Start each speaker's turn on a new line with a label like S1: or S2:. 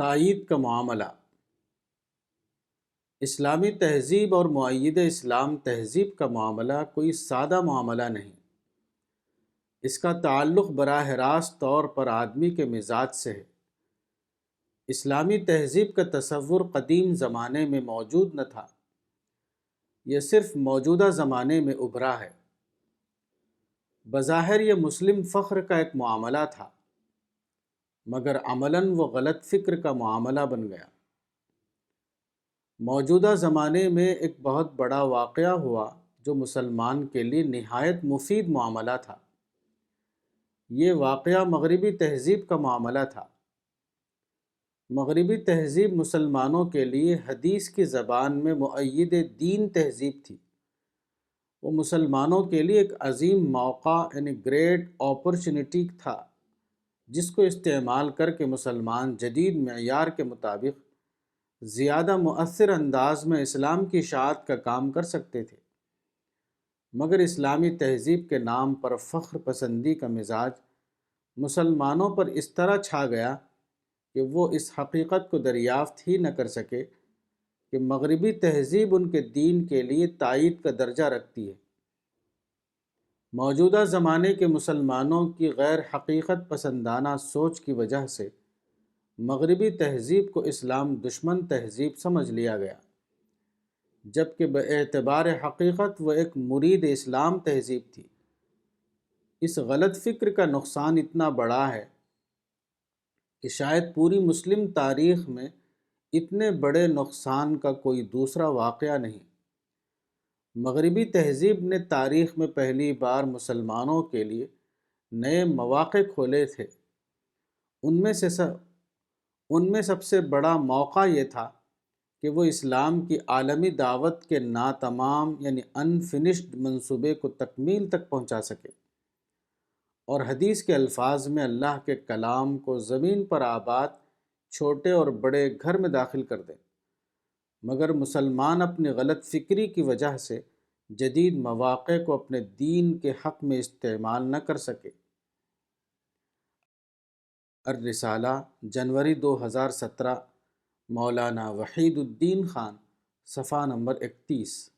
S1: تائید کا معاملہ۔ اسلامی تہذیب اور مؤید اسلام تہذیب کا معاملہ کوئی سادہ معاملہ نہیں۔ اس کا تعلق براہ راست طور پر آدمی کے مزاج سے ہے۔ اسلامی تہذیب کا تصور قدیم زمانے میں موجود نہ تھا، یہ صرف موجودہ زمانے میں ابھرا ہے۔ بظاہر یہ مسلم فخر کا ایک معاملہ تھا، مگر عملاً وہ غلط فکر کا معاملہ بن گیا۔ موجودہ زمانے میں ایک بہت بڑا واقعہ ہوا جو مسلمان کے لیے نہایت مفید معاملہ تھا۔ یہ واقعہ مغربی تہذیب کا معاملہ تھا۔ مغربی تہذیب مسلمانوں کے لیے حدیث کی زبان میں مؤید دین تہذیب تھی۔ وہ مسلمانوں کے لیے ایک عظیم موقع یعنی گریٹ اپرچونٹی تھا، جس کو استعمال کر کے مسلمان جدید معیار کے مطابق زیادہ مؤثر انداز میں اسلام کی اشاعت کا کام کر سکتے تھے۔ مگر اسلامی تہذیب کے نام پر فخر پسندی کا مزاج مسلمانوں پر اس طرح چھا گیا کہ وہ اس حقیقت کو دریافت ہی نہ کر سکے کہ مغربی تہذیب ان کے دین کے لیے تائید کا درجہ رکھتی ہے۔ موجودہ زمانے کے مسلمانوں کی غیر حقیقت پسندانہ سوچ کی وجہ سے مغربی تہذیب کو اسلام دشمن تہذیب سمجھ لیا گیا، جبکہ باعتبار حقیقت وہ ایک مرید اسلام تہذیب تھی۔ اس غلط فکر کا نقصان اتنا بڑا ہے کہ شاید پوری مسلم تاریخ میں اتنے بڑے نقصان کا کوئی دوسرا واقعہ نہیں۔ مغربی تہذیب نے تاریخ میں پہلی بار مسلمانوں کے لیے نئے مواقع کھولے تھے۔ ان میں سب سے بڑا موقع یہ تھا کہ وہ اسلام کی عالمی دعوت کے ناتمام یعنی انفنشڈ منصوبے کو تکمیل تک پہنچا سکے اور حدیث کے الفاظ میں اللہ کے کلام کو زمین پر آباد چھوٹے اور بڑے گھر میں داخل کر دیں۔ مگر مسلمان اپنی غلط فکری کی وجہ سے جدید مواقع کو اپنے دین کے حق میں استعمال نہ کر سکے۔ الرسالہ، جنوری 2017، مولانا وحید الدین خان، صفحہ نمبر 31۔